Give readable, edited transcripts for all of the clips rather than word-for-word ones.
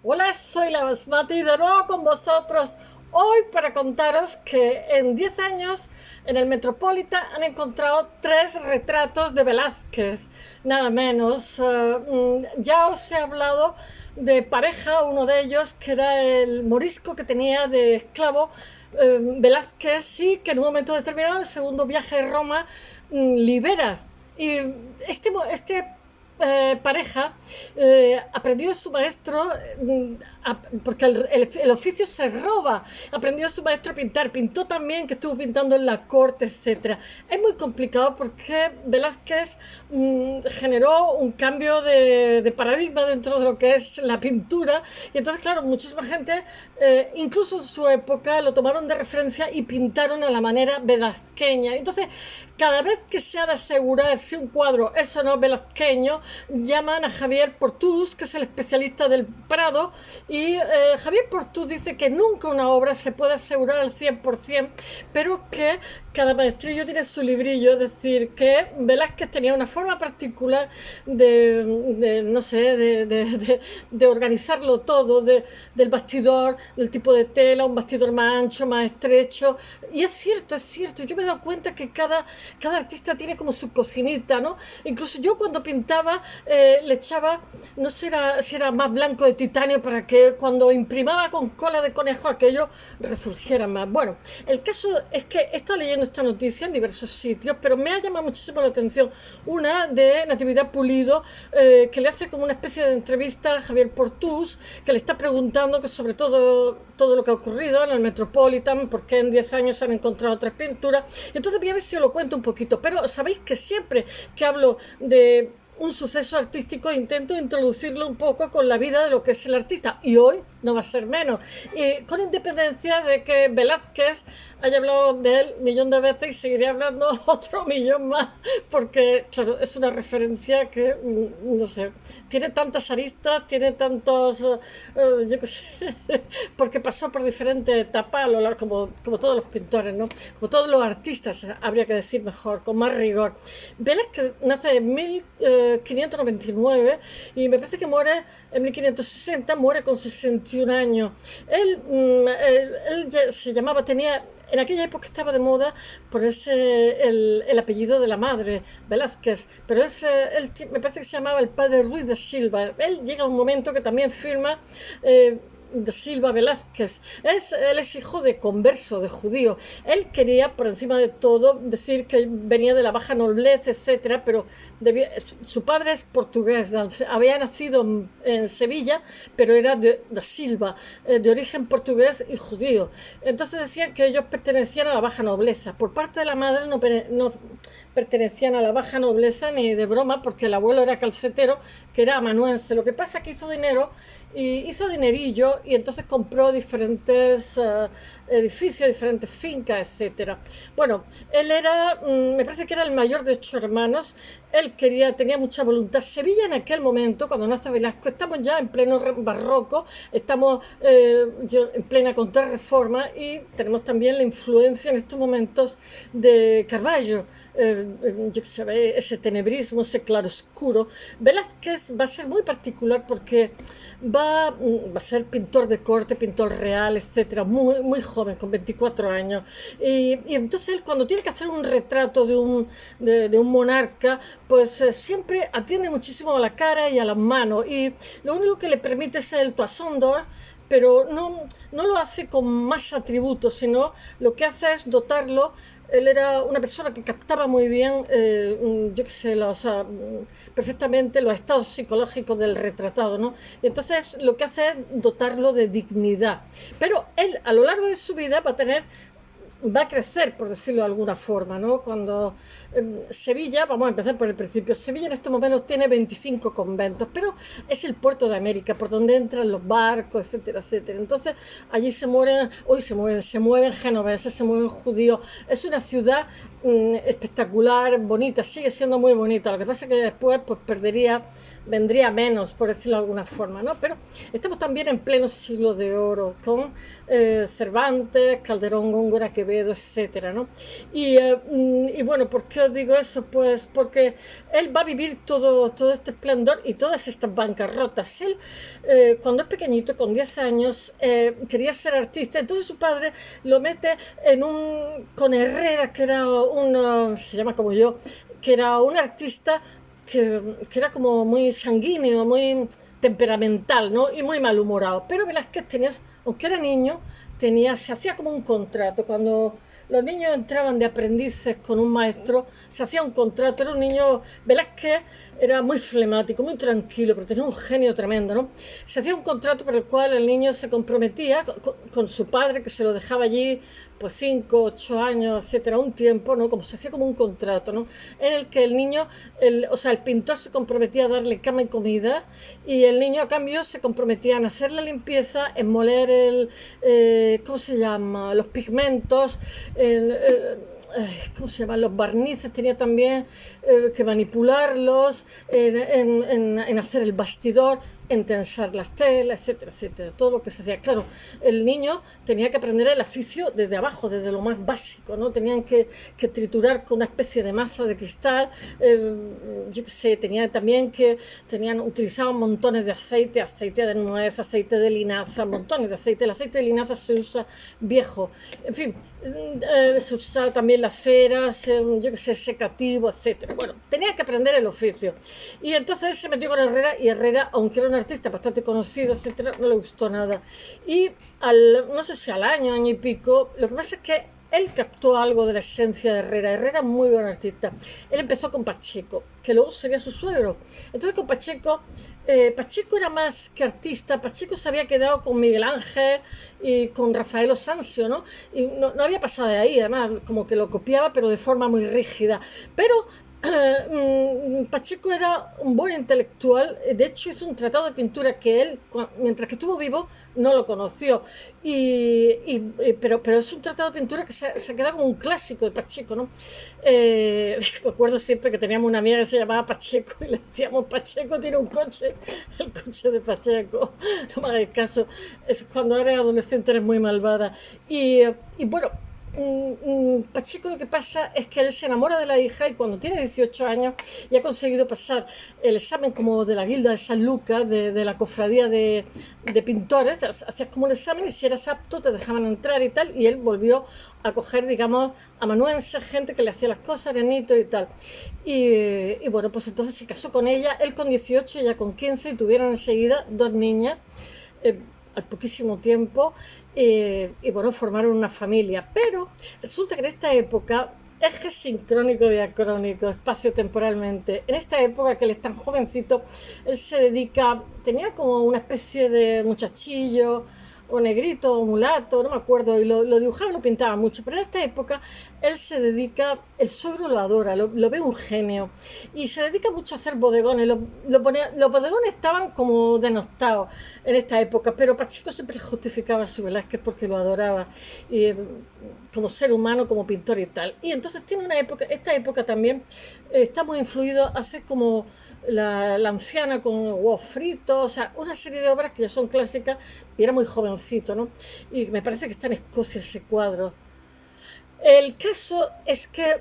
Hola, soy la Basmati de nuevo con vosotros hoy para contaros que en 10 años en el Metropolitan han encontrado 3 retratos de Velázquez, nada menos. Ya os he hablado de pareja, uno de ellos que era el morisco que tenía de esclavo Velázquez, sí, que en un momento determinado, el segundo viaje a Roma, libera. Y este pareja aprendió de su maestro, porque el oficio se roba, aprendió de su maestro a pintar, pintó también, que estuvo pintando en la corte, etcétera. Es muy complicado porque Velázquez generó un cambio de paradigma dentro de lo que es la pintura, y entonces, claro, muchísima gente, incluso en su época, lo tomaron de referencia y pintaron a la manera velazqueña. Entonces, cada vez que se ha de asegurar si un cuadro es o no velazqueño, llaman a Javier Portús, que es el especialista del Prado, y Javier Portús dice que nunca una obra se puede asegurar al 100%, pero que cada maestrillo tiene su librillo, es decir, que Velázquez tenía una forma particular no sé, de organizarlo todo, del bastidor, del tipo de tela, un bastidor más ancho, más estrecho. Y es cierto, yo me he dado cuenta que cada artista tiene como su cocinita, ¿no? Incluso yo cuando pintaba le echaba, no sé si era más blanco de titanio para que cuando imprimaba con cola de conejo aquello refulgiera más. Bueno, el caso es que he estado leyendo esta noticia en diversos sitios, pero me ha llamado muchísimo la atención una de Natividad Pulido, que le hace como una especie de entrevista a Javier Portús, que le está preguntando que sobre todo lo que ha ocurrido en el Metropolitan, por qué en 10 años se han encontrado 3 pinturas. Entonces voy a ver si os lo cuento un poquito, pero sabéis que siempre que hablo de un suceso artístico intento introducirlo un poco con la vida de lo que es el artista, y hoy no va a ser menos, y con independencia de que Velázquez haya hablado de él 1 millón de veces y seguiré hablando otro millón más, porque claro, es una referencia que no sé, tiene tantas aristas, tiene tantos, yo qué sé, porque pasó por diferentes etapas a lo largo, como todos los pintores, ¿no? Como todos los artistas, habría que decir mejor, con más rigor. Vélez nace en 1599 y me parece que muere en 1560, muere con 61 años. Él se llamaba, en aquella época estaba de moda ponerse el apellido de la madre, Velázquez, pero me parece que se llamaba el padre Ruiz de Silva. Él llega a un momento que también firma de Silva Velázquez. Él es hijo de converso, de judío. Él quería, por encima de todo, decir que venía de la baja nobleza, etcétera, pero su padre es portugués, había nacido en Sevilla, pero era de Silva, de origen portugués y judío. Entonces decían que ellos pertenecían a la baja nobleza. Por parte de la madre no pertenecían a la baja nobleza ni de broma, porque el abuelo era calcetero, que era amanuense. Lo que pasa es que hizo dinerillo y entonces compró diferentes edificios, diferentes fincas, etcétera. Bueno, me parece que era el mayor de 8 hermanos. Tenía mucha voluntad. Sevilla en aquel momento, cuando nace Velasco, estamos ya en pleno barroco, estamos en plena contrarreforma y tenemos también la influencia en estos momentos de Carballo. Yo que sé, ese tenebrismo, ese claroscuro. Velázquez va a ser muy particular porque va a ser pintor de corte, pintor real, etcétera, muy, muy joven, con 24 años. Y entonces él, cuando tiene que hacer un retrato de un monarca, pues siempre atiende muchísimo a la cara y a las manos. Y lo único que le permite es el toison d'or, pero no lo hace con más atributos, sino lo que hace es dotarlo. Él era una persona que captaba muy bien, yo qué sé, perfectamente los estados psicológicos del retratado, ¿no? Y entonces lo que hace es dotarlo de dignidad. Pero él, a lo largo de su vida, va a crecer, por decirlo de alguna forma, ¿no? Cuando Sevilla, vamos a empezar por el principio, Sevilla en estos momentos tiene 25 conventos, pero es el puerto de América, por donde entran los barcos, etcétera, etcétera. Entonces, allí se mueven genoveses, se mueven judíos. Es una ciudad espectacular, bonita, sigue siendo muy bonita. Lo que pasa es que después pues perdería vendría menos, por decirlo de alguna forma, ¿no? Pero estamos también en pleno siglo de oro, con Cervantes, Calderón, Góngora, Quevedo, etcétera, ¿no? Y bueno, ¿por qué os digo eso? Pues porque él va a vivir todo este esplendor y todas estas bancarrotas. Él, cuando es pequeñito, con 10 años, quería ser artista, entonces su padre lo mete con Herrera, que era se llama como yo, que era un artista que era como muy sanguíneo, muy temperamental, ¿no? Y muy malhumorado. Pero Velázquez tenía, aunque era niño, se hacía como un contrato. Cuando los niños entraban de aprendices con un maestro, se hacía un contrato. Era un niño, Velázquez era muy flemático, muy tranquilo, pero tenía un genio tremendo, ¿no? Se hacía un contrato por el cual el niño se comprometía con su padre, que se lo dejaba allí pues 5, 8 años, etcétera, un tiempo, ¿no? Como se hacía como un contrato, ¿no? En el que el niño, o sea, el pintor se comprometía a darle cama y comida y el niño a cambio se comprometía en hacer la limpieza, en moler ¿cómo se llama? Los pigmentos, ¿cómo se llaman? Los barnices, tenía también que manipularlos, en hacer el bastidor, en tensar las telas, etcétera, etcétera, todo lo que se hacía. Claro, el niño tenía que aprender el oficio desde abajo, desde lo más básico, ¿no? Tenían que triturar con una especie de masa de cristal, yo qué sé, utilizaban montones de aceite de nuez, aceite de linaza, montones de aceite. El aceite de linaza se usa viejo, en fin, se usaba también las ceras, yo qué sé, secativo, etcétera. Bueno, tenía que aprender el oficio. Y entonces se metió con Herrera y Herrera, aunque era un artista bastante conocido, etcétera, no le gustó nada. Y no sé si al año y pico, lo que pasa es que él captó algo de la esencia de Herrera. Herrera es muy buen artista. Él empezó con Pacheco, que luego sería su suegro. Entonces con Pacheco, Pacheco era más que artista. Pacheco se había quedado con Miguel Ángel y con Rafael Osancio, ¿no? Y no había pasado de ahí, además, como que lo copiaba, pero de forma muy rígida. Pero Pacheco era un buen intelectual. De hecho hizo un tratado de pintura que él, mientras que estuvo vivo, no lo conoció, pero es un tratado de pintura que se ha quedado como un clásico de Pacheco, ¿no? Me acuerdo siempre que teníamos una amiga que se llamaba Pacheco y le decíamos: Pacheco tiene un coche, el coche de Pacheco. No me hagáis caso, es cuando eres adolescente eres muy malvada. Y bueno, Pacheco, lo que pasa es que él se enamora de la hija y cuando tiene 18 años y ha conseguido pasar el examen como de la Guilda de San Lucas, de la cofradía de pintores, hacías como un examen y si eras apto te dejaban entrar y tal, y él volvió a coger, digamos, amanuenses, gente que le hacía las cosas, arenito y tal. Y bueno, pues entonces se casó con ella, él con 18, ella con 15, y tuvieron enseguida 2 niñas, al poquísimo tiempo. Y bueno, formaron una familia. Pero resulta que en esta época, eje sincrónico diacrónico, espacio-temporalmente, en esta época que él es tan jovencito, él tenía como una especie de muchachillo, o negrito, o mulato, no me acuerdo, y lo dibujaba, lo pintaba mucho, pero en esta época él el suegro lo adora, lo ve un genio, y se dedica mucho a hacer bodegones. Los bodegones estaban como denostados en esta época, pero Pacheco siempre justificaba a su Velázquez porque lo adoraba, y, como ser humano, como pintor y tal. Y entonces tiene esta época también está muy influido, hace como la anciana con huevos fritos, o sea, una serie de obras que ya son clásicas, y era muy jovencito, ¿no? Y me parece que está en Escocia ese cuadro. El caso es que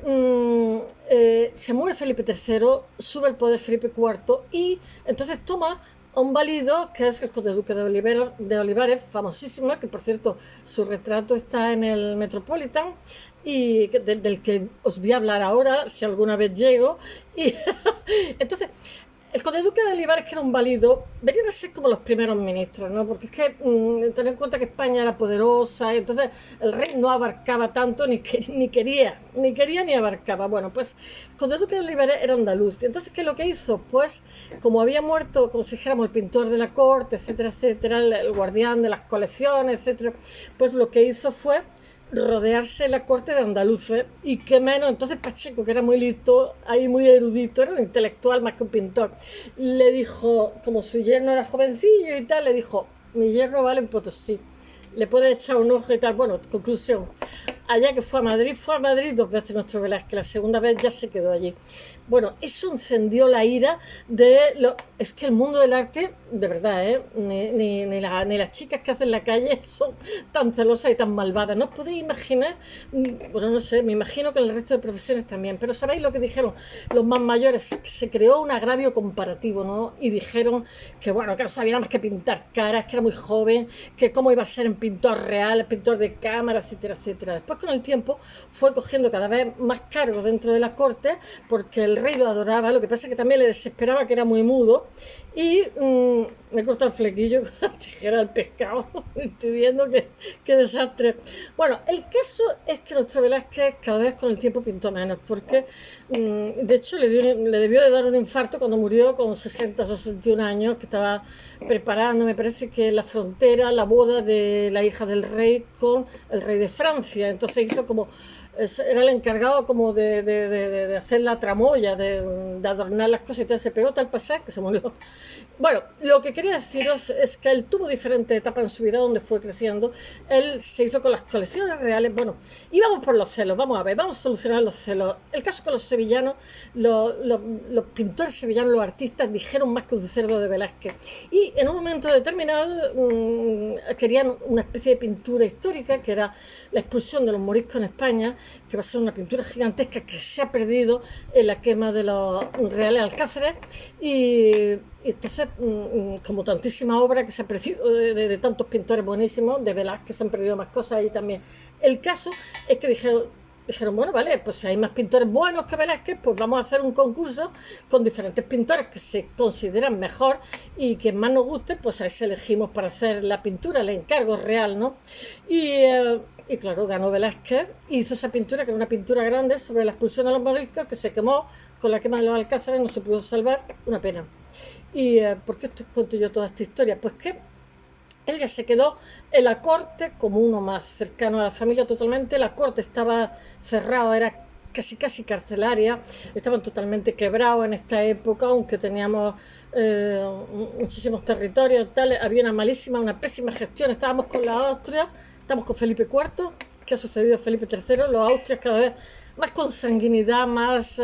se muere Felipe III, sube al poder Felipe IV y entonces toma a un válido que es el conde duque de Olivares, famosísimo, que por cierto su retrato está en el Metropolitan y del que os voy a hablar ahora si alguna vez llego. Y entonces el conde duque de Olivares, que era un válido, venían a ser como los primeros ministros, ¿no? Porque es que tener en cuenta que España era poderosa, y entonces el rey no abarcaba tanto, ni quería ni abarcaba. Bueno, pues el conde duque de Olivares era andaluz. Entonces, ¿qué es lo que hizo? Pues, como había muerto, como si dijéramos, el pintor de la corte, etcétera, etcétera, el guardián de las colecciones, etcétera, pues lo que hizo fue rodearse la corte de andaluces, y qué menos. Entonces Pacheco, que era muy listo, ahí muy erudito, era un intelectual más que un pintor, le dijo, como su yerno era jovencillo y tal, le dijo: mi yerno vale en Potosí, le puede echar un ojo y tal. Bueno, conclusión, allá que fue a Madrid 2 veces nuestro Velázquez, la segunda vez ya se quedó allí. Bueno, eso encendió la ira de lo... Es que el mundo del arte, de verdad, ni las chicas que hacen la calle son tan celosas y tan malvadas. No os podéis imaginar, bueno, no sé, me imagino que en el resto de profesiones también, pero ¿sabéis lo que dijeron los más mayores? Que se creó un agravio comparativo, ¿no? Y dijeron que, bueno, que no sabía nada más que pintar caras, que era muy joven, que cómo iba a ser en pintor real, pintor de cámara, etcétera, etcétera. Después, con el tiempo, fue cogiendo cada vez más cargo dentro de la corte, porque el rey lo adoraba. Lo que pasa es que también le desesperaba, que era muy mudo, y me corta el flequillo con la tijera del pescado. Estoy viendo qué desastre. Bueno, el caso es que nuestro Velázquez cada vez con el tiempo pintó menos, porque de hecho le debió de dar un infarto cuando murió con 60 o 61 años, que estaba preparando, me parece que en la frontera, la boda de la hija del rey con el rey de Francia. Entonces hizo como... Era el encargado como de hacer la tramoya, de adornar las cosas, y entonces se pegó tal pasaje que se murió. Bueno, lo que quería deciros es que él tuvo diferentes etapas en su vida donde fue creciendo. Él se hizo con las colecciones reales. Bueno, íbamos por los celos, vamos a ver, vamos a solucionar los celos. El caso con los sevillanos, los pintores sevillanos, los artistas, dijeron más que un cerdo de Velázquez. Y en un momento determinado querían una especie de pintura histórica, que era la expulsión de los moriscos en España, que va a ser una pintura gigantesca que se ha perdido en la quema de los reales alcázares. Y entonces, como tantísima obra que se ha perdido de tantos pintores buenísimos, de Velázquez se han perdido más cosas ahí también. El caso es que dijeron, bueno, vale, pues si hay más pintores buenos que Velázquez, pues vamos a hacer un concurso con diferentes pintores que se consideran mejor, y quien más nos guste, pues ahí se elegimos para hacer la pintura, el encargo real, ¿no? Y claro, ganó Velázquez, hizo esa pintura, que era una pintura grande sobre la expulsión de los moriscos, que se quemó con la quema de los alcázares, no se pudo salvar, una pena. ¿Y por qué cuento yo toda esta historia? Pues que él ya se quedó en la corte como uno más cercano a la familia totalmente. La corte estaba cerrada, era casi carcelaria, estaban totalmente quebrados en esta época, aunque teníamos muchísimos territorios, tal. Había una pésima gestión. Estábamos con la Austria, estamos con Felipe IV, que ha sucedido a Felipe III, los austrias cada vez más consanguinidad, más,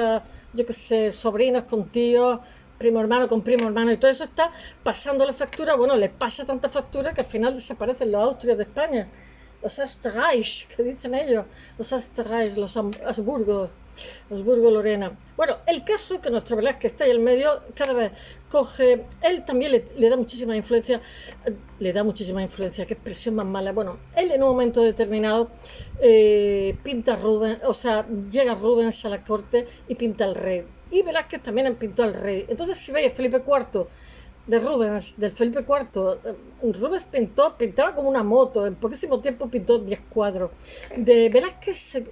yo qué sé, sobrinos con tíos, primo hermano con primo hermano, y todo eso está pasando la factura. Bueno, le pasa tanta factura que al final desaparecen los Austrias de España, los Österreich, que dicen ellos, los Österreich, los Habsburgo, Lorena. Bueno, el caso es que nuestro Velázquez está ahí en medio, cada vez coge, él también le da muchísima influencia, qué expresión más mala. Bueno, él en un momento determinado pinta Rubens, o sea, llega Rubens a la corte y pinta al rey. Y Velázquez también pintó al rey. Entonces, si veis Felipe IV de Rubens, del Felipe IV, Rubens pintaba como una moto, en poquísimo tiempo pintó 10 cuadros. De Velázquez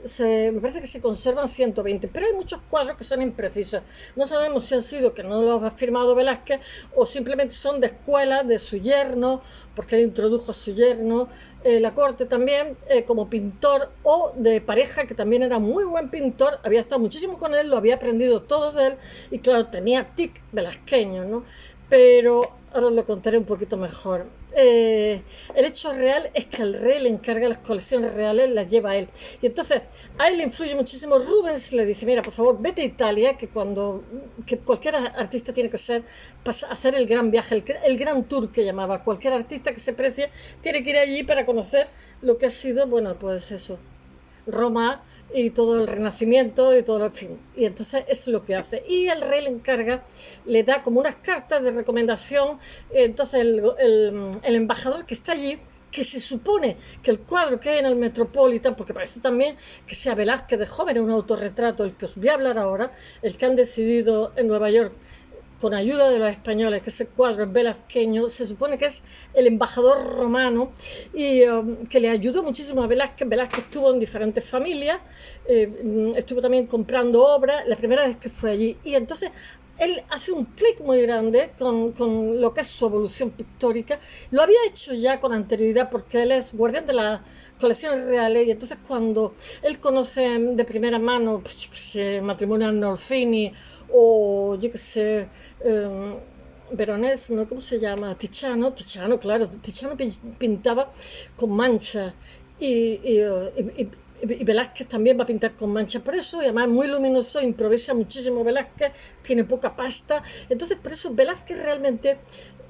me parece que se conservan 120, pero hay muchos cuadros que son imprecisos. No sabemos si han sido que no los ha firmado Velázquez, o simplemente son de escuela de su yerno, porque él introdujo a su yerno la corte también, como pintor, o de pareja, que también era muy buen pintor, había estado muchísimo con él, lo había aprendido todo de él, y claro, tenía tic velasqueño, ¿no? Pero ahora lo contaré un poquito mejor. El hecho real es que el rey le encarga las colecciones reales, las lleva a él. Y entonces a él le influye muchísimo. Rubens le dice, mira, por favor, vete a Italia, que cualquier artista tiene que hacer el gran viaje, el gran tour que llamaba. Cualquier artista que se precie tiene que ir allí para conocer lo que ha sido, bueno, pues eso, Roma, y todo el Renacimiento y todo el fin. Y entonces es lo que hace. Y el rey le encarga, le da como unas cartas de recomendación. Entonces el embajador que está allí, que se supone que el cuadro que hay en el Metropolitan, porque parece también que sea Velázquez de joven, es un autorretrato, el que os voy a hablar ahora, el que han decidido en Nueva York con ayuda de los españoles, que ese cuadro es velazqueño, se supone que es el embajador romano, y que le ayudó muchísimo a Velázquez. Velázquez estuvo en diferentes familias, estuvo también comprando obras la primera vez que fue allí, y entonces él hace un clic muy grande con lo que es su evolución pictórica. Lo había hecho ya con anterioridad, porque él es guardián de las colecciones reales, y entonces cuando él conoce de primera mano, pues, yo qué sé, Matrimonio Arnolfini, o yo qué sé, Veronés, ¿no? ¿Cómo se llama? Tiziano, claro, Tiziano pintaba con mancha, y y Velázquez también va a pintar con mancha por eso, y además es muy luminoso, improvisa muchísimo Velázquez, tiene poca pasta, entonces por eso Velázquez realmente,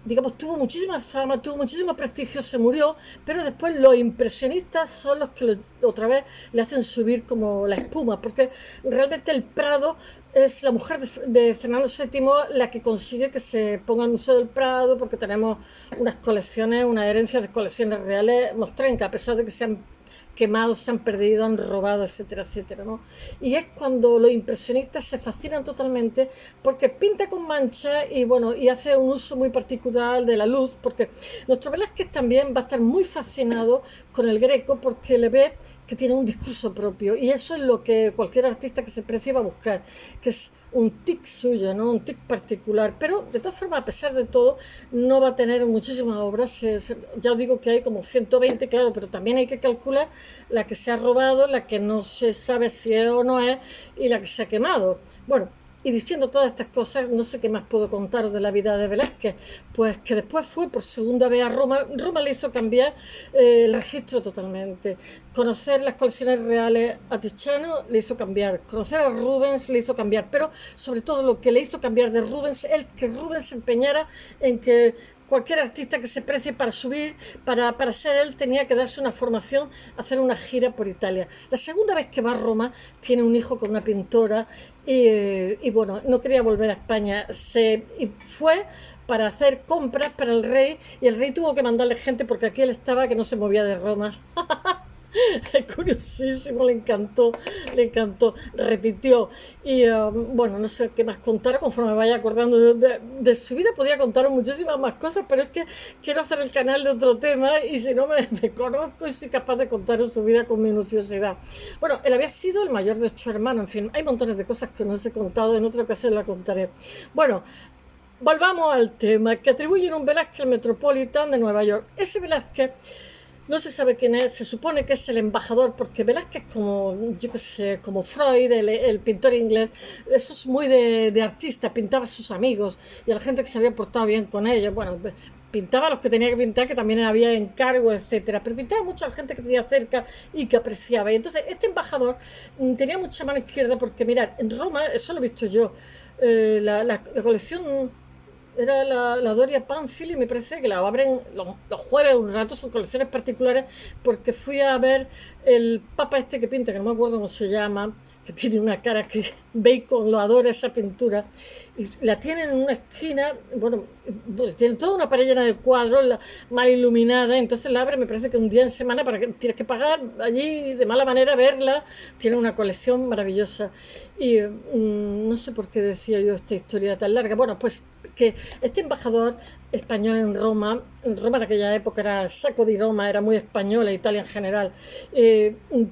digamos, tuvo muchísima fama, tuvo muchísimo prestigio, se murió, pero después los impresionistas son los que otra vez le hacen subir como la espuma, porque realmente el Prado es la mujer de Fernando VII la que consigue que se ponga el Museo del Prado, porque tenemos unas colecciones, una herencia de colecciones reales mostrencas, a pesar de que se han quemados, se han perdido, han robado, etcétera, etcétera, ¿no? Y es cuando los impresionistas se fascinan totalmente porque pinta con mancha y bueno, y hace un uso muy particular de la luz, porque nuestro Velázquez también va a estar muy fascinado con el Greco porque le ve que tiene un discurso propio y eso es lo que cualquier artista que se precie va a buscar, que es un tic suyo, ¿no? Un tic particular, pero de todas formas, a pesar de todo, no va a tener muchísimas obras. Ya os digo que hay como 120, claro, pero también hay que calcular la que se ha robado, la que no se sabe si es o no es y la que se ha quemado. Bueno, y diciendo todas estas cosas, no sé qué más puedo contaros de la vida de Velázquez, pues que después fue por segunda vez a Roma. Roma le hizo cambiar el registro totalmente. Conocer las colecciones reales a Tiziano le hizo cambiar, conocer a Rubens le hizo cambiar, pero sobre todo lo que le hizo cambiar de Rubens es que Rubens se empeñara en que cualquier artista que se precie para subir, para ser él, tenía que darse una formación, hacer una gira por Italia. La segunda vez que va a Roma, tiene un hijo con una pintora y bueno, no quería volver a España. Y fue para hacer compras para el rey y el rey tuvo que mandarle gente porque aquí él estaba que no se movía de Roma. Es curiosísimo, le encantó, repitió. Y bueno, no sé qué más contar conforme me vaya acordando de su vida. Podía contaros muchísimas más cosas, pero es que quiero hacer el canal de otro tema y si no me conozco y soy capaz de contaros su vida con minuciosidad. Bueno, él había sido el mayor de 8 hermanos, en fin, hay montones de cosas que no os he contado, en otra ocasión la contaré. Bueno, volvamos al tema, que atribuyen un Velázquez al Metropolitan de Nueva York. Ese Velázquez no se sabe quién es, se supone que es el embajador, porque Velázquez, como yo que sé, como Freud, el pintor inglés, eso es muy de artista, pintaba a sus amigos y a la gente que se había portado bien con ellos. Bueno, pintaba a los que tenía que pintar, que también había encargo, etcétera, pero pintaba mucho a la gente que tenía cerca y que apreciaba. Y entonces este embajador tenía mucha mano izquierda, porque mirad, en Roma, eso lo he visto yo, la colección era la Doria Pamphili, me parece que la abren los jueves un rato, son colecciones particulares, porque fui a ver el Papa este que pinta, que no me acuerdo cómo se llama, que tiene una cara que Bacon lo adora esa pintura, y la tienen en una esquina, bueno, tiene toda una pared llena de cuadros, mal iluminada, entonces la abre, me parece que un día en semana, para que tienes que pagar allí de mala manera verla, tiene una colección maravillosa. Y no sé por qué decía yo esta historia tan larga, bueno, pues que este embajador español en Roma de aquella época era Sacco di Roma, era muy española, Italia en general,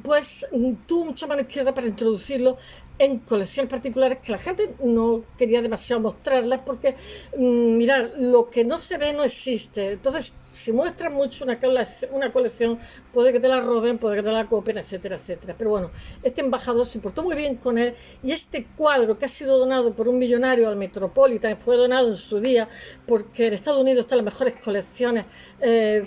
pues tuvo mucha mano izquierda para introducirlo en colecciones particulares que la gente no quería demasiado mostrarlas porque, mirad, lo que no se ve no existe. Entonces, si muestras mucho una colección, puede que te la roben, puede que te la copien, etcétera, etcétera. Pero bueno, este embajador se portó muy bien con él y este cuadro que ha sido donado por un millonario al Metropolitan, fue donado en su día porque en Estados Unidos están las mejores colecciones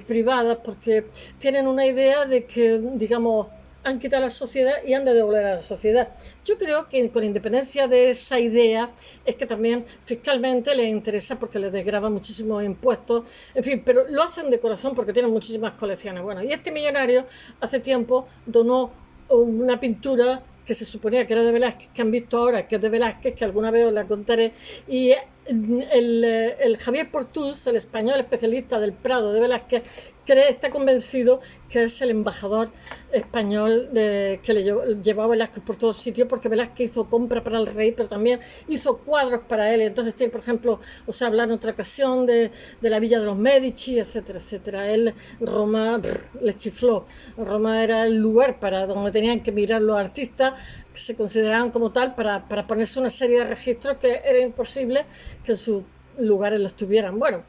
privadas, porque tienen una idea de que, digamos, han quitado a la sociedad y han de devolver a la sociedad. Yo creo que con independencia de esa idea es que también fiscalmente les interesa porque les desgrava muchísimos impuestos, en fin, pero lo hacen de corazón porque tienen muchísimas colecciones. Bueno, y este millonario hace tiempo donó una pintura que se suponía que era de Velázquez, que han visto ahora que es de Velázquez, que alguna vez os la contaré, y el Javier Portús, el español especialista del Prado de Velázquez, está convencido que es el embajador español que le llevó a Velázquez por todos sitios, porque Velázquez hizo compra para el rey, pero también hizo cuadros para él. Entonces tiene, por ejemplo, os he hablado en otra ocasión de la Villa de los Medici, etcétera, etcétera. Él, Roma, le chifló. Roma era el lugar para donde tenían que mirar los artistas, que se consideraban como tal, para ponerse una serie de registros que era imposible que en sus lugares los tuvieran. Bueno,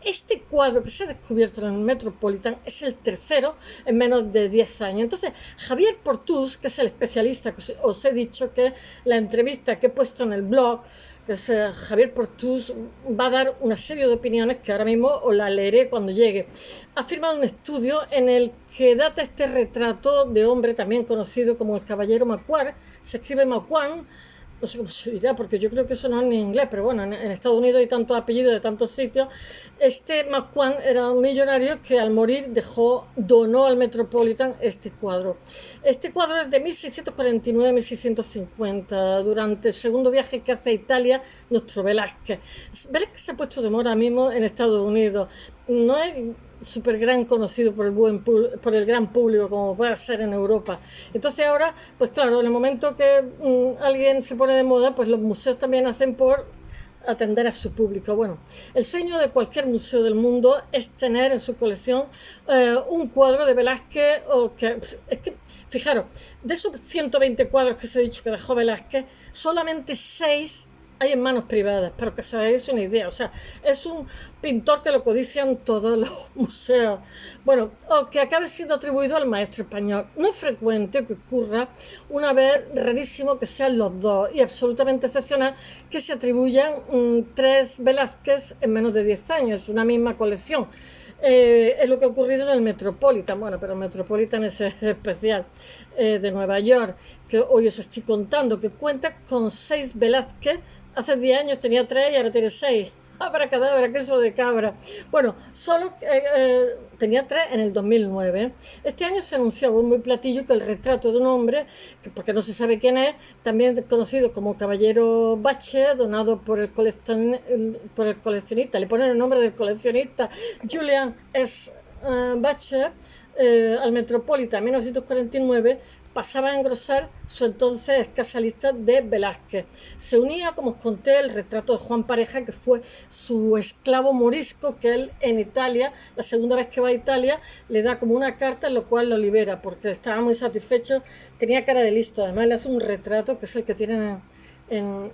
este cuadro que se ha descubierto en el Metropolitan es el tercero en menos de 10 años. Entonces, Javier Portús, que es el especialista que os he dicho, que la entrevista que he puesto en el blog, que es Javier Portús, va a dar una serie de opiniones que ahora mismo os la leeré cuando llegue. Ha firmado un estudio en el que data este retrato de hombre también conocido como el caballero Macuar, se escribe Macuán, no sé cómo se dirá, porque yo creo que eso no es en inglés, pero bueno, en Estados Unidos hay tantos apellidos de tantos sitios. Este McQuan era un millonario que al morir donó al Metropolitan este cuadro. Este cuadro es de 1649-1650, durante el segundo viaje que hace a Italia nuestro Velázquez. Velázquez se ha puesto de moda mismo en Estados Unidos. No es súper gran conocido por el gran público como puede ser en Europa. Entonces ahora, pues claro, en el momento que alguien se pone de moda, pues los museos también hacen por atender a su público. Bueno, el sueño de cualquier museo del mundo es tener en su colección un cuadro de Velázquez, fijaros, de esos 120 cuadros que se ha dicho que dejó Velázquez, solamente 6 hay en manos privadas, para que os hagáis una idea. O sea, es un pintor que lo codician todos los museos. Bueno, o que acabe siendo atribuido al maestro español. No es frecuente que ocurra, una vez rarísimo que sean los dos, y absolutamente excepcional que se atribuyan 3 Velázquez en menos de 10 años, una misma colección. Es lo que ha ocurrido en el Metropolitan. Bueno, pero el Metropolitan es especial, de Nueva York, que hoy os estoy contando, que cuenta con 6 Velázquez. Hace 10 años tenía 3 y ahora tiene 6. Abracadabra, queso de cabra. Bueno, solo tenía 3 en el 2009. Este año se anunció a bombo y platillo que el retrato de un hombre, que porque no se sabe quién es, también conocido como Caballero Bache, donado por el coleccionista, le ponen el nombre del coleccionista, Julian S. Bache, al Metropolitan en 1949, pasaba a engrosar su entonces escasa lista de Velázquez. Se unía, como os conté, el retrato de Juan Pareja, que fue su esclavo morisco, que él en Italia, la segunda vez que va a Italia, le da como una carta en lo cual lo libera, porque estaba muy satisfecho, tenía cara de listo. Además le hace un retrato, que es el que tienen en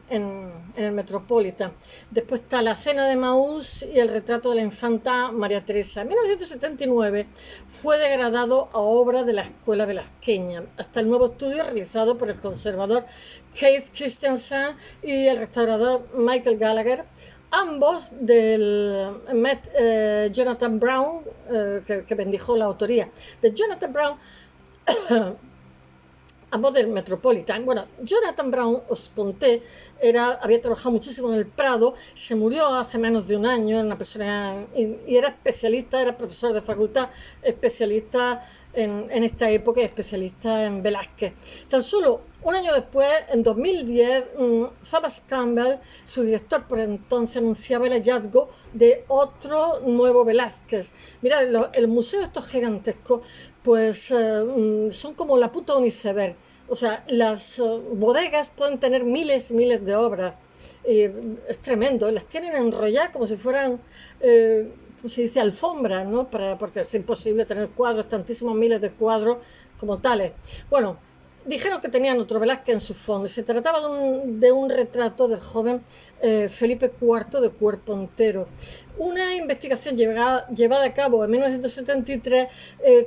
el Metropolitan. Después está la Cena de Maús y el retrato de la infanta María Teresa. En 1979 fue degradado a obra de la escuela velasqueña, hasta el nuevo estudio realizado por el conservador Keith Christensen y el restaurador Michael Gallagher, ambos del Met Jonathan Brown, que bendijo la autoría de Jonathan Brown, ambos del Metropolitan. Bueno, Jonathan Brown, os conté, había trabajado muchísimo en el Prado, se murió hace menos de un año, una persona, y era especialista, era profesor de facultad, especialista en esta época, especialista en Velázquez. Tan solo un año después, en 2010, Thomas Campbell, su director por entonces, anunciaba el hallazgo de otro nuevo Velázquez. Mirad, el museo estos gigantescos, pues son como la puta un iceberg. O sea, las bodegas pueden tener miles y miles de obras. Es tremendo. Las tienen enrolladas como si fueran, ¿cómo se dice?, alfombras, ¿no? Porque es imposible tener cuadros, tantísimos miles de cuadros como tales. Bueno, dijeron que tenían otro Velázquez en su fondo. Se trataba de un retrato del joven Felipe IV de cuerpo entero. Una investigación llevada a cabo en 1973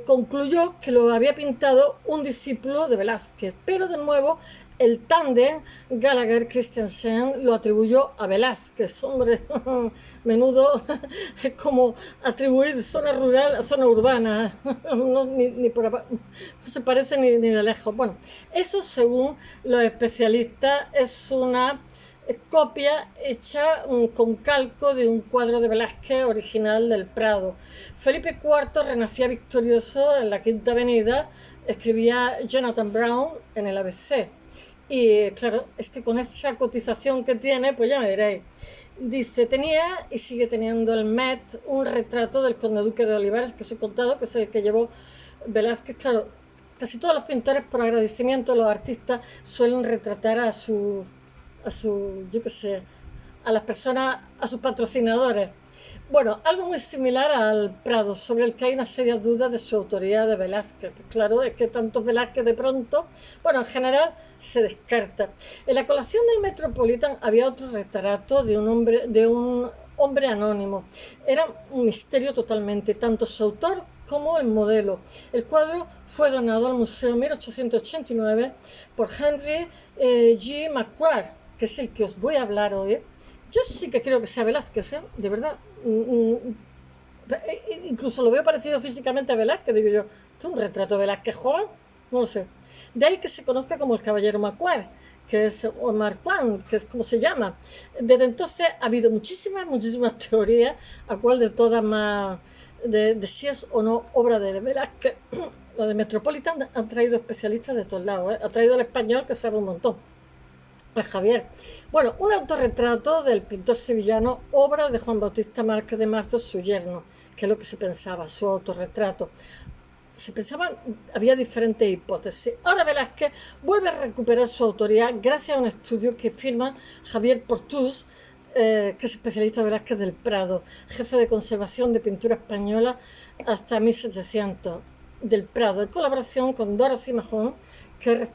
concluyó que lo había pintado un discípulo de Velázquez, pero de nuevo el tándem Gallagher-Christensen lo atribuyó a Velázquez. Hombre, menudo, es como atribuir zona rural a zona urbana, no se parece ni de lejos. Bueno, eso según los especialistas es una copia hecha con calco de un cuadro de Velázquez original del Prado. Felipe IV renacía victorioso en la Quinta Avenida, escribía Jonathan Brown en el ABC. Y claro, es que con esa cotización que tiene, pues ya me diréis. Dice, tenía y sigue teniendo el Met un retrato del conde duque de Olivares, que os he contado, que es el que llevó Velázquez. Claro, casi todos los pintores, por agradecimiento a los artistas, suelen retratar a yo qué sé, a las personas, a sus patrocinadores. Bueno, algo muy similar al Prado, sobre el que hay una seria duda de su autoría de Velázquez. Claro, es que tantos Velázquez de pronto, bueno, en general se descarta. En la colección del Metropolitan había otro retrato de un hombre anónimo. Era un misterio totalmente, tanto su autor como el modelo. El cuadro fue donado al museo en 1889 por Henry G. McCrae, que es el que os voy a hablar hoy, yo sí que creo que sea Velázquez, de verdad. Incluso lo veo parecido físicamente a Velázquez. Digo yo, ¿esto es un retrato de Velázquez joven? No lo sé. De ahí que se conozca como el Caballero Marquand, que es, o Marquand, que es como se llama. Desde entonces ha habido muchísimas teorías, a cuál de todas más, de si es o no obra de Velázquez. Lo de Metropolitan han traído especialistas de todos lados, ha traído al español que sabe un montón, al Javier. Bueno, un autorretrato del pintor sevillano, obra de Juan Bautista Márquez de Marzo, su yerno, que es lo que se pensaba, su autorretrato. Se pensaban, había diferentes hipótesis. Ahora Velázquez vuelve a recuperar su autoría gracias a un estudio que firma Javier Portús, que es especialista de Velázquez del Prado, jefe de conservación de pintura española hasta 1700 del Prado, en colaboración con Dorothy Mahon, que es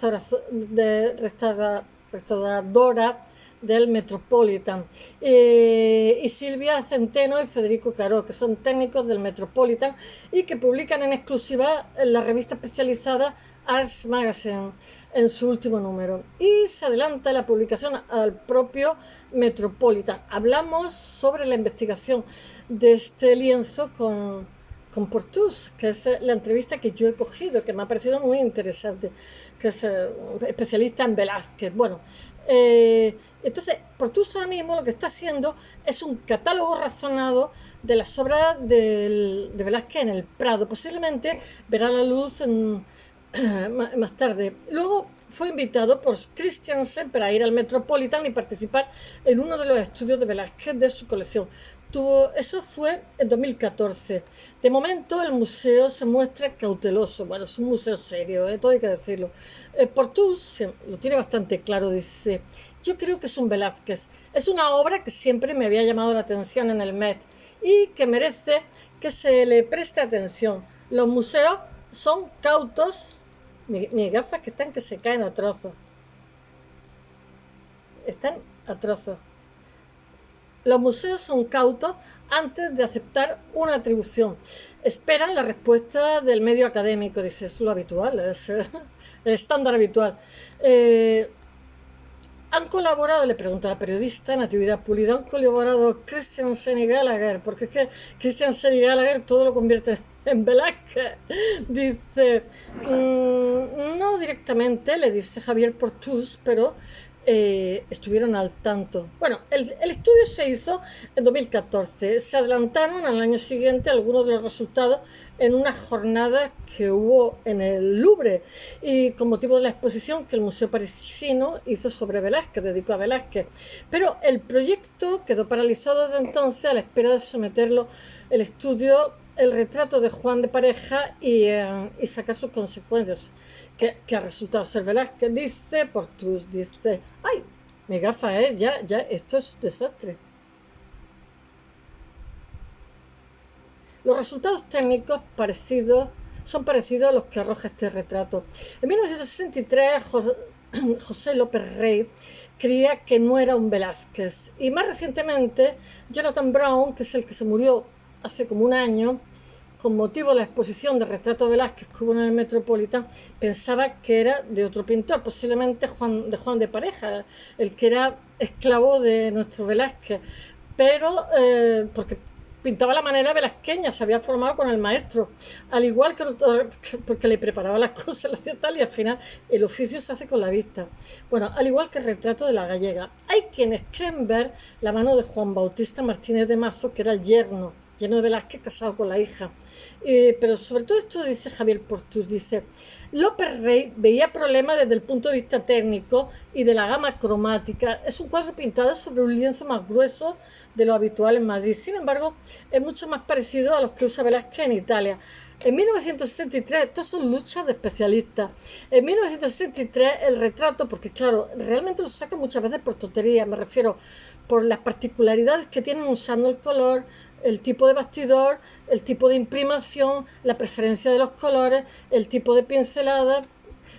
restauradora del Metropolitan, y Silvia Centeno y Federico Caro, que son técnicos del Metropolitan y que publican en exclusiva en la revista especializada Arts Magazine en su último número. Y se adelanta la publicación al propio Metropolitan. Hablamos sobre la investigación de este lienzo con Portús, que es la entrevista que yo he cogido, que me ha parecido muy interesante, que es especialista en Velázquez. Bueno, entonces Portús ahora mismo lo que está haciendo es un catálogo razonado de las obras de Velázquez en el Prado. Posiblemente verá la luz más tarde. Luego fue invitado por Christiansen para ir al Metropolitan y participar en uno de los estudios de Velázquez de su colección. Eso fue en 2014. De momento el museo se muestra cauteloso. Bueno, es un museo serio, todo hay que decirlo. Portús lo tiene bastante claro, dice: yo creo que es un Velázquez. Es una obra que siempre me había llamado la atención en el Met y que merece que se le preste atención. Los museos son cautos. Mis gafas que se caen a trozos. Están a trozos. Los museos son cautos antes de aceptar una atribución. Esperan la respuesta del medio académico, dice, es lo habitual, es el estándar habitual. Han colaborado, le pregunta la periodista Natividad Pulido, han colaborado Christiansen y Gallagher, porque es que Christiansen y Gallagher todo lo convierte en Velázquez. Dice, no directamente, le dice Javier Portús, pero estuvieron al tanto. Bueno, el estudio se hizo en 2014. Se adelantaron al año siguiente algunos de los resultados en unas jornadas que hubo en el Louvre y con motivo de la exposición que el Museo Parisino hizo sobre Velázquez, dedicó a Velázquez. Pero el proyecto quedó paralizado desde entonces a la espera de someterlo el estudio, el retrato de Juan de Pareja y sacar sus consecuencias. Que ha resultado ser Velázquez, dice Portús, dice, ay, mi gafa, ya, esto es un desastre. Los resultados técnicos son parecidos a los que arroja este retrato. En 1963, José López Rey creía que no era un Velázquez. Y más recientemente, Jonathan Brown, que es el que se murió hace como un año, con motivo de la exposición de retrato de Velázquez que hubo en el Metropolitan, pensaba que era de otro pintor, posiblemente Juan de Pareja, el que era esclavo de nuestro Velázquez, pero porque pintaba la manera velazqueña, se había formado con el maestro, al igual que porque le preparaba las cosas, le hacía tal, y al final el oficio se hace con la vista. Bueno, al igual que el retrato de la gallega. Hay quienes creen ver la mano de Juan Bautista Martínez de Mazo, que era el yerno de Velázquez, casado con la hija. Pero sobre todo esto dice Javier Portús, dice, López Rey veía problemas desde el punto de vista técnico y de la gama cromática. Es un cuadro pintado sobre un lienzo más grueso de lo habitual en Madrid. Sin embargo, es mucho más parecido a los que usa Velázquez en Italia. En 1963, estas son luchas de especialistas. En 1963 el retrato, porque claro, realmente lo saca muchas veces por tonterías, me refiero por las particularidades que tienen usando el color, el tipo de bastidor, el tipo de imprimación, la preferencia de los colores, el tipo de pincelada.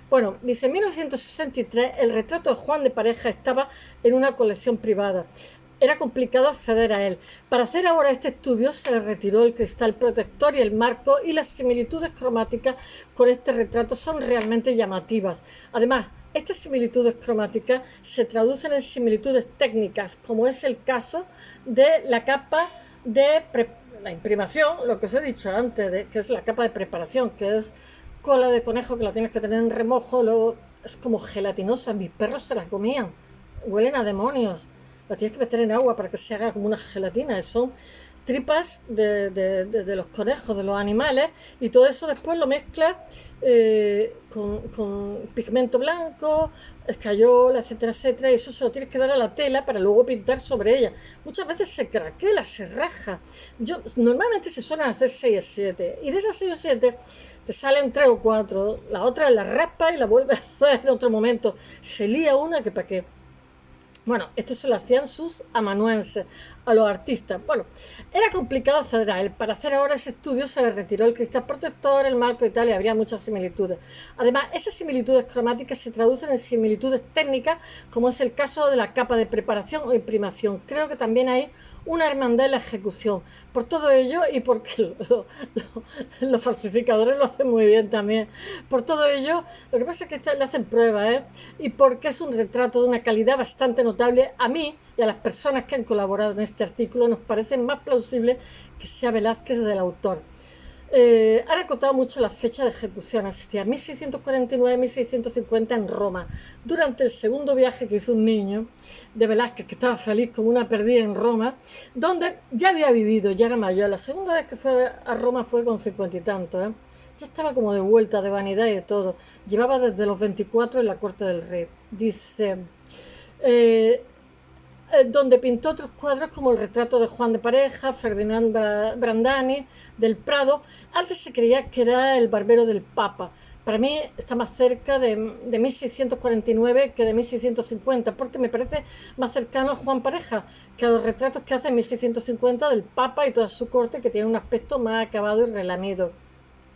Bueno, dice, en 1963 el retrato de Juan de Pareja estaba en una colección privada. Era complicado acceder a él. Para hacer ahora este estudio se le retiró el cristal protector y el marco, y las similitudes cromáticas con este retrato son realmente llamativas. Además, estas similitudes cromáticas se traducen en similitudes técnicas, como es el caso de la capa de la imprimación, lo que os he dicho antes, que es la capa de preparación, que es cola de conejo que la tienes que tener en remojo, luego es como gelatinosa, mis perros se la comían, huelen a demonios, la tienes que meter en agua para que se haga como una gelatina, son tripas de los conejos, de los animales, y todo eso después lo mezclas con pigmento blanco, escayola, etcétera, etcétera, y eso se lo tienes que dar a la tela para luego pintar sobre ella. Muchas veces se craquela, se raja. Normalmente se suelen hacer 6 o 7, y de esas 6 o 7 te salen 3 o 4, la otra la raspa y la vuelve a hacer en otro momento. Se lía una que para qué. Bueno, esto se lo hacían sus amanuenses, a los artistas. Bueno, era complicado acceder a él. Para hacer ahora ese estudio se le retiró el cristal protector, el marco y tal, y habría muchas similitudes. Además, esas similitudes cromáticas se traducen en similitudes técnicas, como es el caso de la capa de preparación o imprimación. Creo que también hay una hermandad en la ejecución. Por todo ello, y porque los falsificadores lo hacen muy bien también, por todo ello, lo que pasa es que le hacen pruebas, y porque es un retrato de una calidad bastante notable, a mí y a las personas que han colaborado en este artículo nos parece más plausible que sea Velázquez del autor. Han acotado mucho la fecha de ejecución hacia 1649-1650 en Roma, durante el segundo viaje que hizo un niño de Velázquez, que estaba feliz como una perdida en Roma, donde ya había vivido, ya era mayor. La segunda vez que fue a Roma fue con 50 y tantos, ya estaba como de vuelta, de vanidad y de todo. Llevaba desde los 24 en la corte del rey. Dice, donde pintó otros cuadros como el retrato de Juan de Pareja, Ferdinand Brandani, del Prado. Antes se creía que era el barbero del Papa. Para mí está más cerca de 1649 que de 1650, porque me parece más cercano a Juan Pareja que a los retratos que hace en 1650 del Papa y toda su corte, que tiene un aspecto más acabado y relamido.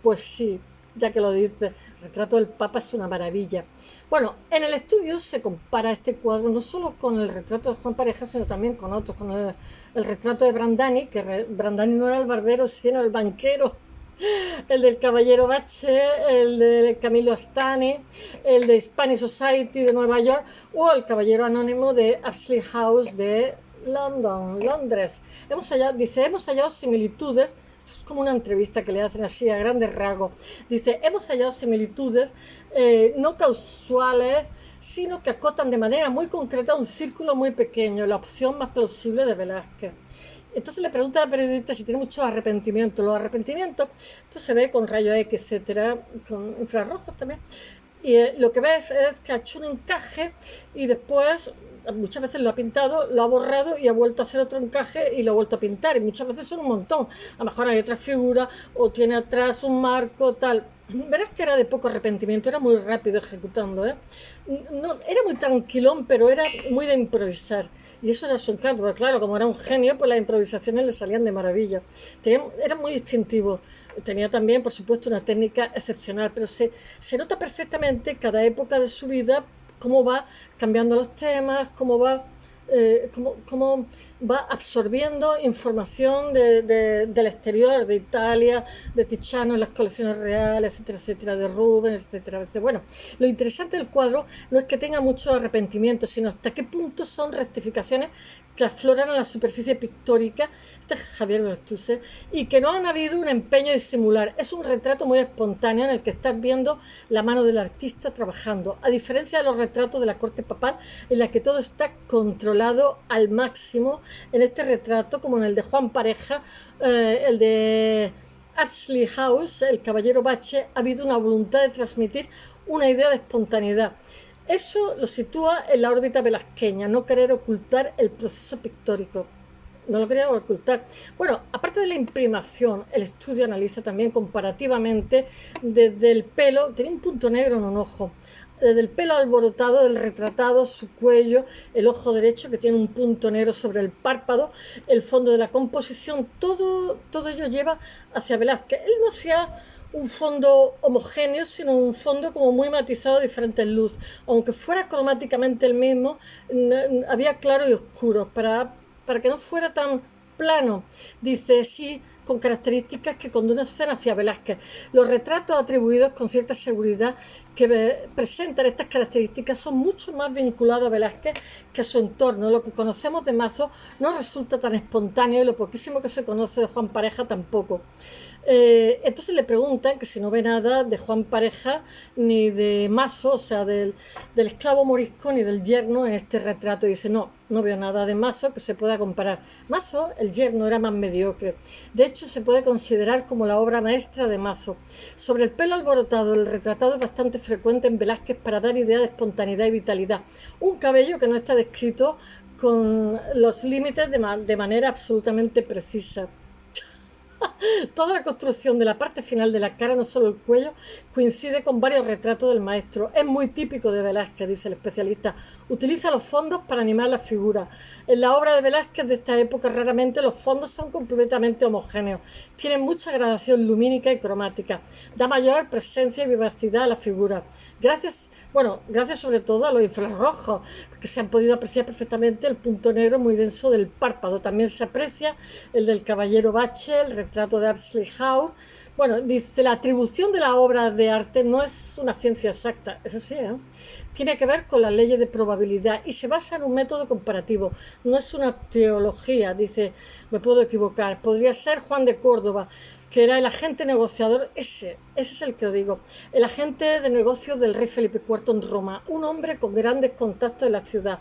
Pues sí, ya que lo dice, el retrato del Papa es una maravilla. Bueno, en el estudio se compara este cuadro no solo con el retrato de Juan Pareja, sino también con otros, con el retrato de Brandani, que Brandani no era el barbero, sino el banquero, el del Caballero Bache, el de Camillo Astani, el de Spanish Society de Nueva York, o el Caballero Anónimo de Apsley House de Londres. Hemos hallado similitudes. Esto es como una entrevista que le hacen así a grandes rasgos. Dice, hemos hallado similitudes no causales, sino que acotan de manera muy concreta un círculo muy pequeño, la opción más plausible de Velázquez. Entonces le pregunta a la periodista si tiene mucho arrepentimiento. Los arrepentimientos, esto se ve con rayos X, etcétera, con infrarrojos también. Y lo que ves es que ha hecho un encaje y después muchas veces lo ha pintado, lo ha borrado y ha vuelto a hacer otro encaje y lo ha vuelto a pintar. Y muchas veces son un montón. A lo mejor hay otra figura o tiene atrás un marco, tal. Verás que era de poco arrepentimiento, era muy rápido ejecutando, No, era muy tranquilón, pero era muy de improvisar. Y eso era su encanto, porque claro, como era un genio, pues las improvisaciones le salían de maravilla. Era muy distintivo. Tenía también, por supuesto, una técnica excepcional, pero se nota perfectamente cada época de su vida cómo va cambiando los temas, cómo va absorbiendo información del exterior, de Italia, de Tiziano en las colecciones reales, etcétera, etcétera, de Rubens, etcétera. Bueno, lo interesante del cuadro no es que tenga mucho arrepentimiento, sino hasta qué punto son rectificaciones que afloran en la superficie pictórica, este es Javier Bertuse, y que no han habido un empeño de simular. Es un retrato muy espontáneo en el que estás viendo la mano del artista trabajando, a diferencia de los retratos de la corte papal, en la que todo está controlado al máximo. En este retrato, como en el de Juan Pareja, el de Apsley House, el Caballero Bache, ha habido una voluntad de transmitir una idea de espontaneidad. Eso lo sitúa en la órbita velasqueña, no querer ocultar el proceso pictórico. No lo quería ocultar. Bueno, aparte de la imprimación, el estudio analiza también comparativamente desde el pelo, tiene un punto negro en un ojo, desde el pelo alborotado del retratado, su cuello, el ojo derecho que tiene un punto negro sobre el párpado, el fondo de la composición, todo ello lleva hacia Velázquez. Él no hacía un fondo homogéneo, sino un fondo como muy matizado de diferentes luz. Aunque fuera cromáticamente el mismo, había claro y oscuro, para que no fuera tan plano. Dice, sí, con características que conducen hacia Velázquez. Los retratos atribuidos con cierta seguridad que presentan estas características son mucho más vinculados a Velázquez que a su entorno. Lo que conocemos de Mazo no resulta tan espontáneo y lo poquísimo que se conoce de Juan Pareja tampoco. Entonces le preguntan que si no ve nada de Juan Pareja ni de Mazo, o sea, del esclavo morisco ni del yerno en este retrato. Y dice, no veo nada de Mazo que se pueda comparar. Mazo, el yerno, era más mediocre. De hecho, se puede considerar como la obra maestra de Mazo. Sobre el pelo alborotado, el retratado es bastante frecuente en Velázquez para dar idea de espontaneidad y vitalidad. Un cabello que no está descrito con los límites de manera absolutamente precisa. Toda la construcción de la parte final de la cara, no solo el cuello, coincide con varios retratos del maestro. Es muy típico de Velázquez, dice el especialista. Utiliza los fondos para animar las figuras. En la obra de Velázquez de esta época raramente los fondos son completamente homogéneos. Tienen mucha gradación lumínica y cromática. Da mayor presencia y vivacidad a la figura. Gracias sobre todo a los infrarrojos, que se han podido apreciar perfectamente el punto negro muy denso del párpado. También se aprecia el del caballero Bache, el retrato de Apsley Howe. Bueno, dice, la atribución de la obra de arte no es una ciencia exacta, es así, ¿eh? Tiene que ver con las leyes de probabilidad y se basa en un método comparativo. No es una teología, dice, me puedo equivocar. Podría ser Juan de Córdoba, que era el agente negociador, ese es el que os digo, el agente de negocios del rey Felipe IV en Roma, un hombre con grandes contactos en la ciudad,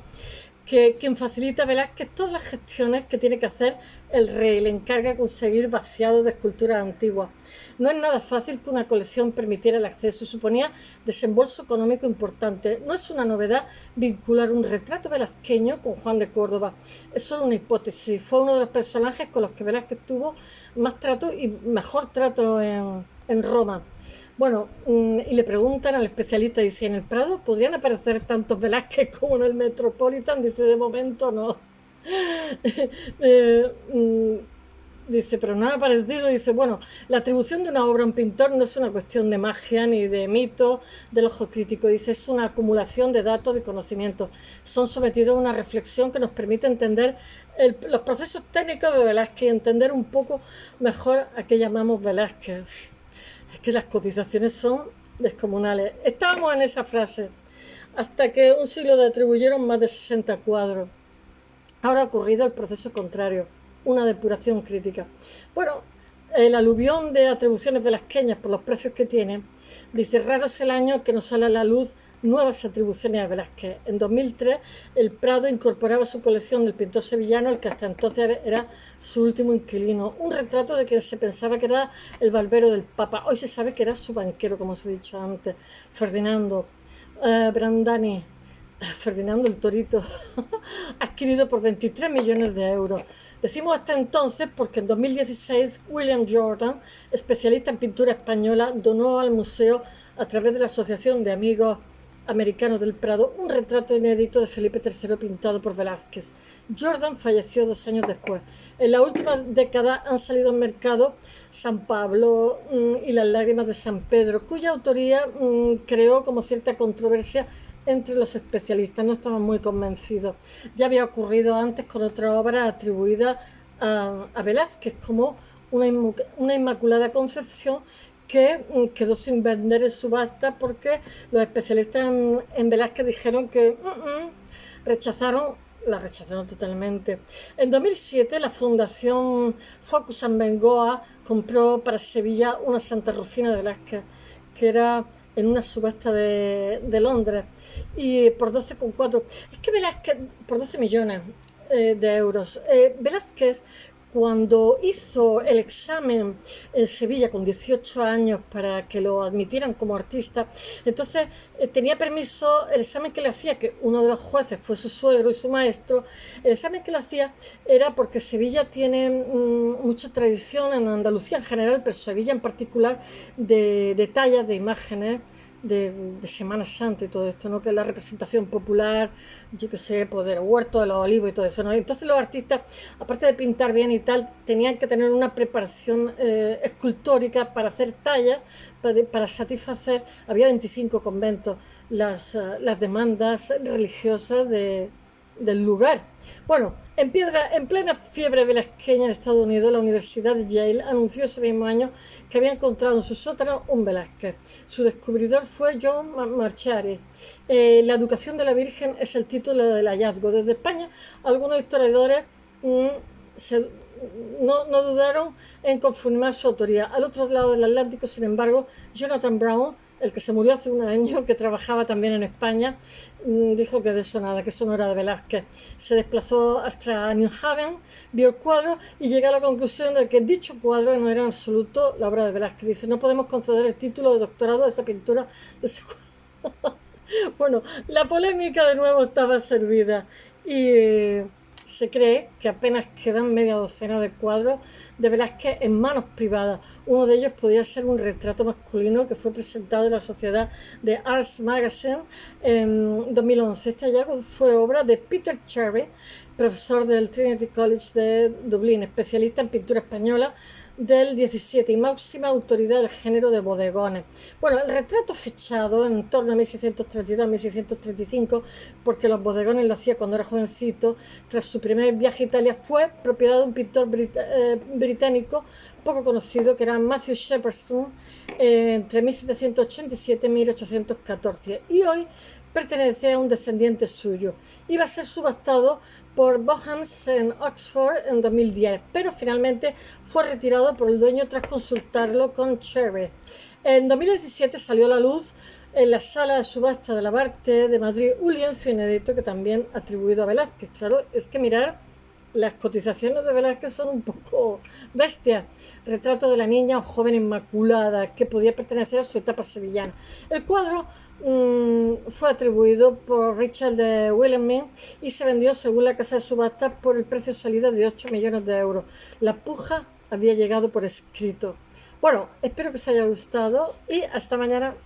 quien facilita a Velázquez todas las gestiones que tiene que hacer el rey, le encarga conseguir vaciados de esculturas antiguas. No es nada fácil que una colección permitiera el acceso, suponía desembolso económico importante. No es una novedad vincular un retrato velazqueño con Juan de Córdoba, es solo una hipótesis. Fue uno de los personajes con los que Velázquez tuvo más trato y mejor trato en Roma. Bueno, y le preguntan al especialista, dice, ¿en el Prado podrían aparecer tantos Velázquez como en el Metropolitan? Dice, de momento no. Dice, pero no ha aparecido. Dice, bueno, la atribución de una obra a un pintor no es una cuestión de magia ni de mito del ojo crítico. Dice, es una acumulación de datos, de conocimientos. Son sometidos a una reflexión que nos permite entender los procesos técnicos de Velázquez y entender un poco mejor a qué llamamos Velázquez. Es que las cotizaciones son descomunales. Estábamos en esa frase hasta que un siglo le atribuyeron más de 60 cuadros. Ahora ha ocurrido el proceso contrario, una depuración crítica. Bueno, el aluvión de atribuciones velazqueñas por los precios que tiene, dice, raro es el año que nos sale a la luz nuevas atribuciones a Velázquez. En 2003, el Prado incorporaba a su colección del pintor sevillano, el que hasta entonces era su último inquilino, un retrato de quien se pensaba que era el barbero del Papa. Hoy se sabe que era su banquero, como os he dicho antes, Ferdinando Brandani. Ferdinando el Torito, adquirido por 23 millones de euros. Decimos hasta entonces porque en 2016 William Jordan, especialista en pintura española, donó al museo, a través de la Asociación de Amigos Americanos del Prado, un retrato inédito de Felipe III pintado por Velázquez. Jordan falleció 2 años después. En la última década han salido al mercado San Pablo y las lágrimas de San Pedro, cuya autoría creó como cierta controversia entre los especialistas. No estaban muy convencidos. Ya había ocurrido antes con otra obra atribuida a Velázquez, como una Inmaculada Concepción, que quedó sin vender en subasta porque los especialistas en Velázquez dijeron que la rechazaron totalmente. En 2007 la Fundación Focus and Bengoa compró para Sevilla una Santa Rufina de Velázquez, que era en una subasta de Londres, y por 12,4. Es que Velázquez, por 12 millones de euros. Velázquez, cuando hizo el examen en Sevilla con 18 años para que lo admitieran como artista, entonces tenía permiso, el examen que le hacía, que uno de los jueces fue su suegro y su maestro, el examen que le hacía era porque Sevilla tiene mucha tradición, en Andalucía en general, pero Sevilla en particular, de tallas, de imágenes, de Semana Santa y todo esto, ¿no? Que es la representación popular, yo qué sé, pues del Huerto de los Olivos y todo eso, ¿no? Entonces los artistas, aparte de pintar bien y tal, tenían que tener una preparación escultórica para hacer tallas, para satisfacer, había 25 conventos, las demandas religiosas de del lugar. Bueno, en plena fiebre velasqueña en Estados Unidos, la Universidad de Yale anunció ese mismo año que había encontrado en su sótano un Velázquez. Su descubridor fue John Marchari. La educación de la Virgen es el título del hallazgo. Desde España, algunos historiadores no dudaron en confirmar su autoría. Al otro lado del Atlántico, sin embargo, Jonathan Brown, el que se murió hace un año, que trabajaba también en España, dijo que de eso nada, que eso no era de Velázquez. Se desplazó hasta New Haven, vio el cuadro y llegó a la conclusión de que dicho cuadro no era en absoluto la obra de Velázquez. Dice, no podemos conceder el título de doctorado de esa pintura de ese cuadro. Bueno, la polémica de nuevo estaba servida y se cree que apenas quedan media docena de cuadros de Velázquez en manos privadas. Uno de ellos podría ser un retrato masculino que fue presentado en la Sociedad de Arts Magazine en 2011. Este hallazgo fue obra de Peter Cherry, profesor del Trinity College de Dublín, especialista en pintura española del 17 y máxima autoridad del género de bodegones. Bueno, el retrato fechado en torno a 1632-1635, porque los bodegones lo hacía cuando era jovencito, tras su primer viaje a Italia, fue propiedad de un pintor británico poco conocido, que era Matthew Shepperson, entre 1787 y 1814, y hoy pertenece a un descendiente suyo. Iba a ser subastado por Bohams en Oxford en 2010, pero finalmente fue retirado por el dueño tras consultarlo con Cherry. En 2017 salió a la luz en la sala de subasta de la Barte de Madrid un lienzo inédito que también atribuido a Velázquez. Claro, es que mirar, las cotizaciones de Velázquez son un poco bestias. Retrato de la niña o joven inmaculada que podía pertenecer a su etapa sevillana. El cuadro fue atribuido por Richard de Wilhelmine y se vendió según la casa de subastas por el precio de salida de 8 millones de euros. La puja había llegado por escrito. Bueno, espero que os haya gustado y hasta mañana.